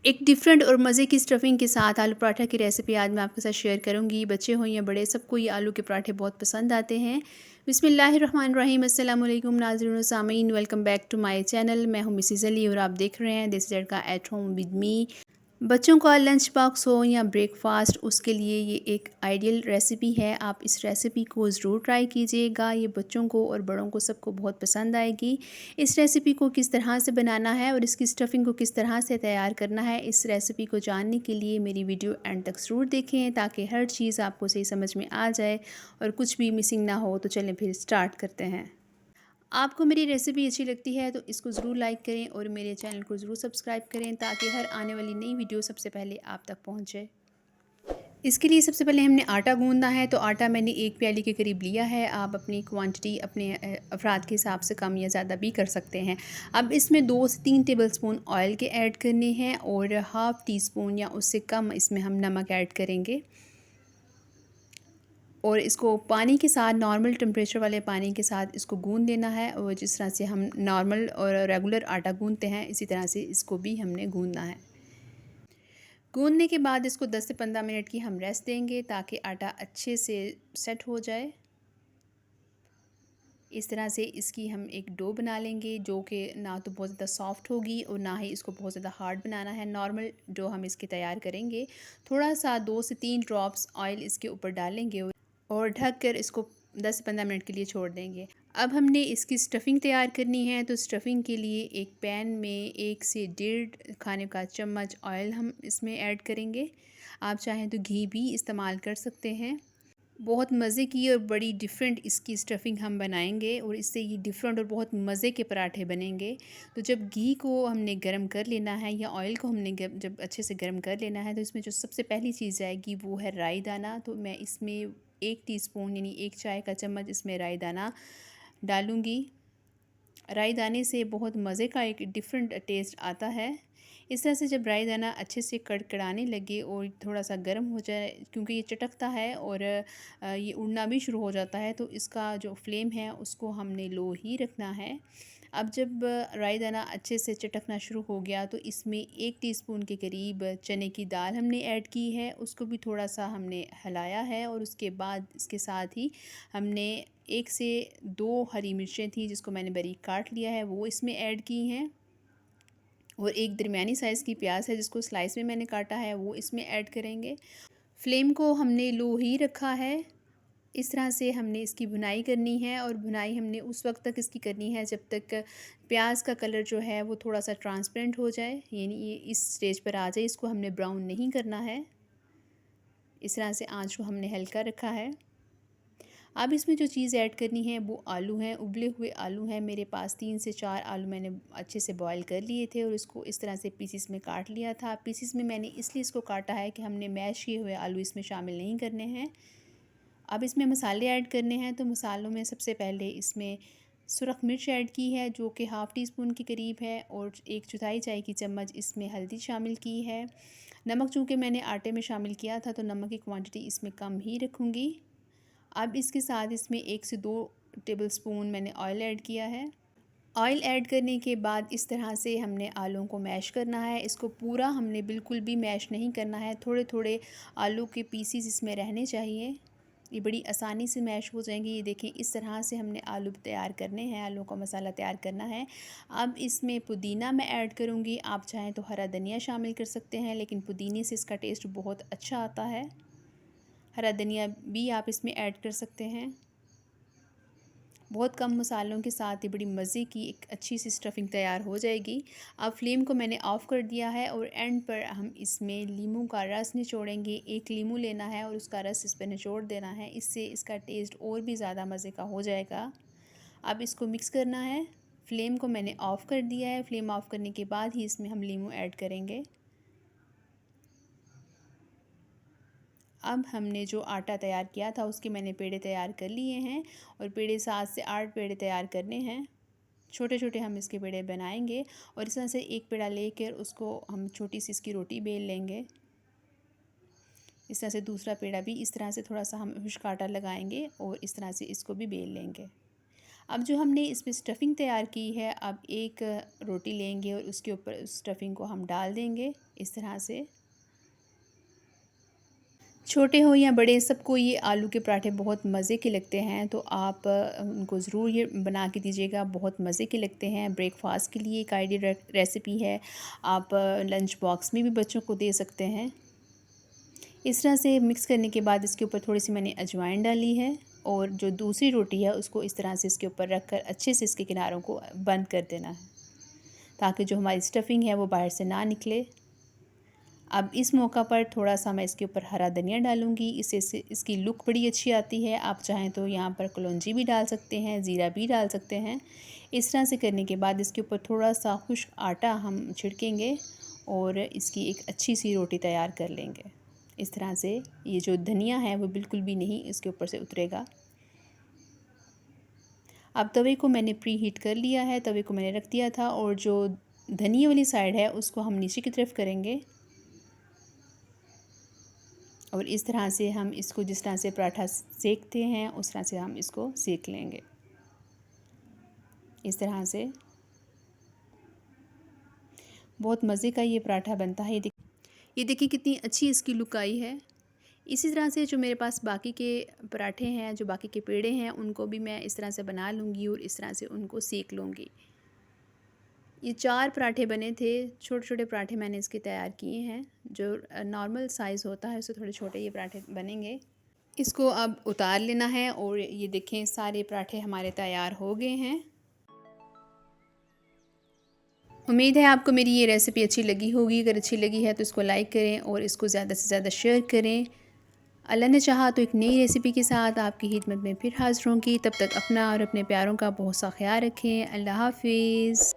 एक डिफरेंट और मज़े की स्टफ़िंग के साथ आलू पराठा की रेसिपी आज मैं आपके साथ शेयर करूंगी। बच्चे हों या बड़े, सबको ये आलू के पराठे बहुत पसंद आते हैं। बिस्मिल्लाहिर्रहमानिर्रहीम, अस्सलाम वालेकुम नाज़रीन और सामीन, welcome back to my channel. मैं हूं मिसेस अली और आप देख रहे हैं दिस का एट होम विद मी। बच्चों का लंच बॉक्स हो या ब्रेकफास्ट, उसके लिए ये एक आइडियल रेसिपी है। आप इस रेसिपी को ज़रूर ट्राई कीजिएगा। ये बच्चों को और बड़ों को सबको बहुत पसंद आएगी। इस रेसिपी को किस तरह से बनाना है और इसकी स्टफ़िंग को किस तरह से तैयार करना है, इस रेसिपी को जानने के लिए मेरी वीडियो एंड तक ज़रूर देखें ताकि हर चीज़ आपको सही समझ में आ जाए और कुछ भी मिसिंग ना हो। तो चलें फिर स्टार्ट करते हैं। आपको मेरी रेसिपी अच्छी लगती है तो इसको ज़रूर लाइक करें और मेरे चैनल को ज़रूर सब्सक्राइब करें ताकि हर आने वाली नई वीडियो सबसे पहले आप तक पहुंचे। इसके लिए सबसे पहले हमने आटा गूंदना है। तो आटा मैंने 1 प्याली के करीब लिया है। आप अपनी क्वांटिटी अपने अफराद के हिसाब से कम या ज़्यादा भी कर सकते हैं। अब इसमें 2 से 3 टेबलस्पून ऑयल के ऐड करने हैं और हाफ़ टी स्पून या उससे कम इसमें हम नमक ऐड करेंगे और इसको पानी के साथ, नॉर्मल टेम्परेचर वाले पानी के साथ इसको गूंद देना है। और जिस तरह से हम नॉर्मल और रेगुलर आटा गूंदते हैं, इसी तरह से इसको भी हमने गूंदना है। गूंदने के बाद इसको 10 से 15 मिनट की हम रेस्ट देंगे ताकि आटा अच्छे से सेट हो जाए। इस तरह से इसकी हम एक डो बना लेंगे जो कि ना तो बहुत ज़्यादा सॉफ्ट होगी और ना ही इसको बहुत ज़्यादा हार्ड बनाना है। नॉर्मल डो हम इसके तैयार करेंगे। थोड़ा सा 2 से 3 ड्रॉप्स ऑयल इसके ऊपर डालेंगे और ढक कर इसको 10 से 15 मिनट के लिए छोड़ देंगे। अब हमने इसकी स्टफ़िंग तैयार करनी है। तो स्टफ़िंग के लिए एक पैन में 1 से 1.5 खाने का चम्मच ऑयल हम इसमें ऐड करेंगे। आप चाहें तो घी भी इस्तेमाल कर सकते हैं। बहुत मज़े की और बड़ी डिफरेंट इसकी स्टफ़िंग हम बनाएंगे और इससे ये डिफरेंट और बहुत मज़े के पराठे बनेंगे। तो जब घी को हमने गरम कर लेना है या ऑयल को हमने जब अच्छे से गरम कर लेना है, तो इसमें जो सबसे पहली चीज़ आएगी वो है राई दाना। तो मैं इसमें 1 टीस्पून यानी 1 चाय का चम्मच इसमें राई दाना डालूँगी। राई दाने से बहुत मज़े का एक डिफरेंट टेस्ट आता है। इस तरह से जब राई दाना अच्छे से कड़कड़ाने लगे और थोड़ा सा गर्म हो जाए, क्योंकि ये चटकता है और ये उड़ना भी शुरू हो जाता है, तो इसका जो फ्लेम है उसको हमने लो ही रखना है। अब जब राई दाना अच्छे से चटकना शुरू हो गया तो इसमें 1 टीस्पून के करीब चने की दाल हमने ऐड की है। उसको भी थोड़ा सा हमने हिलाया है और उसके बाद इसके साथ ही हमने 1 से 2 हरी मिर्चें थी जिसको मैंने बारीक काट लिया है, वो इसमें ऐड की हैं और एक दरमियानी साइज़ की प्याज है जिसको स्लाइस में मैंने काटा है, वो इसमें ऐड करेंगे। फ्लेम को हमने लो ही रखा है। इस तरह से हमने इसकी भुनाई करनी है और भुनाई हमने उस वक्त तक इसकी करनी है जब तक प्याज का कलर जो है वो थोड़ा सा ट्रांसपेरेंट हो जाए, यानी ये इस स्टेज पर आ जाए। इसको हमने ब्राउन नहीं करना है। इस तरह से आंच को हमने हल्का रखा है। अब इसमें जो चीज़ ऐड करनी है वो आलू हैं, उबले हुए आलू हैं। मेरे पास 3 से 4 आलू मैंने अच्छे से बॉईल कर लिए थे और इसको इस तरह से पीसीस में काट लिया था। पीसीस में मैंने इसलिए इसको काटा है कि हमने मैश किए हुए आलू इसमें शामिल नहीं करने हैं। अब इसमें मसाले ऐड करने हैं। तो मसालों में सबसे पहले इसमें सुरख मिर्च ऐड की है जो कि हाफ़ टी स्पून के करीब है और 1/4 चाय की चम्मच इसमें हल्दी शामिल की है। नमक चूँकि मैंने आटे में शामिल किया था तो नमक की क्वांटिटी इसमें कम ही रखूँगी। अब इसके साथ इसमें 1 से 2 टेबलस्पून मैंने ऑयल ऐड किया है। ऑयल ऐड करने के बाद इस तरह से हमने आलूओं को मैश करना है। इसको पूरा हमने बिल्कुल भी मैश नहीं करना है, थोड़े थोड़े आलू के पीसीस इसमें रहने चाहिए। ये बड़ी आसानी से मैश हो जाएंगे। ये देखें, इस तरह से हमने आलू तैयार करने हैं, आलू का मसाला तैयार करना है। अब इसमें पुदीना मैं ऐड करूँगी। आप चाहें तो हरा धनिया शामिल कर सकते हैं, लेकिन पुदीने से इसका टेस्ट बहुत अच्छा आता है। हरा धनिया भी आप इसमें ऐड कर सकते हैं। बहुत कम मसालों के साथ ये बड़ी मज़े की एक अच्छी सी स्टफ़िंग तैयार हो जाएगी। अब फ्लेम को मैंने ऑफ़ कर दिया है और एंड पर हम इसमें लीमू का रस निचोड़ेंगे। 1 लीमू लेना है और उसका रस इस पर निचोड़ देना है। इससे इसका टेस्ट और भी ज़्यादा मज़े का हो जाएगा। अब इसको मिक्स करना है। फ्लेम को मैंने ऑफ़ कर दिया है। फ्लेम ऑफ़ करने के बाद ही इसमें हम लीमू ऐड करेंगे। अब हमने जो आटा तैयार किया था उसके मैंने पेड़े तैयार कर लिए हैं और पेड़े 7 से 8 पेड़े तैयार करने हैं। छोटे छोटे हम इसके पेड़े बनाएंगे और इस तरह से एक पेड़ा लेकर उसको हम छोटी सी इसकी रोटी बेल लेंगे। इस तरह से दूसरा पेड़ा भी इस तरह से थोड़ा सा हम खुश्क आटा लगाएंगे और इस तरह से इसको भी बेल लेंगे। अब जो हमने इसमें स्टफ़िंग तैयार की है, अब एक रोटी लेंगे और उसके ऊपर उस स्टफ़िंग को हम डाल देंगे। इस तरह से। छोटे हो या बड़े, सबको ये आलू के पराठे बहुत मज़े के लगते हैं, तो आप उनको ज़रूर ये बना के दीजिएगा, बहुत मज़े के लगते हैं। ब्रेकफास्ट के लिए एक आइडिया रेसिपी है, आप लंच बॉक्स में भी बच्चों को दे सकते हैं। इस तरह से मिक्स करने के बाद इसके ऊपर थोड़ी सी मैंने अजवाइन डाली है, और जो दूसरी रोटी है उसको इस तरह से इसके ऊपर रख कर अच्छे से इसके किनारों को बंद कर देना है, ताकि जो हमारी स्टफ़िंग है वो बाहर से ना निकले। अब इस मौका पर थोड़ा सा मैं इसके ऊपर हरा धनिया डालूँगी, इससे इसकी लुक बड़ी अच्छी आती है। आप चाहें तो यहाँ पर कलौंजी भी डाल सकते हैं, ज़ीरा भी डाल सकते हैं। इस तरह से करने के बाद इसके ऊपर थोड़ा सा खुश्क आटा हम छिड़केंगे और इसकी एक अच्छी सी रोटी तैयार कर लेंगे। इस तरह से ये जो धनिया है वो बिल्कुल भी नहीं इसके ऊपर से उतरेगा। अब तवे को मैंने प्री हीट कर लिया है, तवे को मैंने रख दिया था, और जो धनिया वाली साइड है उसको हम नीचे की तरफ करेंगे, और इस तरह से हम इसको जिस तरह से पराठा सेकते हैं उस तरह से हम इसको सेक लेंगे। इस तरह से बहुत मज़े का ये पराठा बनता है। ये देखिए कितनी अच्छी इसकी लुक आई है। इसी तरह से जो मेरे पास बाकी के पराठे हैं, जो बाकी के पेड़े हैं, उनको भी मैं इस तरह से बना लूँगी और इस तरह से उनको सेक लूँगी। ये 4 पराठे बने थे, छोटे-छोटे पराठे मैंने इसके तैयार किए हैं। जो नॉर्मल साइज़ होता है उससे थोड़े छोटे ये पराठे बनेंगे। इसको अब उतार लेना है, और ये देखें सारे पराठे हमारे तैयार हो गए हैं। उम्मीद है आपको मेरी ये रेसिपी अच्छी लगी होगी। अगर अच्छी लगी है तो इसको लाइक करें और इसको ज़्यादा से ज़्यादा शेयर करें। अल्लाह ने चाहा तो एक नई रेसिपी के साथ आपकी खिदमत में फिर हाज़िर होंगी। तब तक अपना और अपने प्यारों का बहुत सा ख्याल रखें। अल्लाह हाफ़िज़।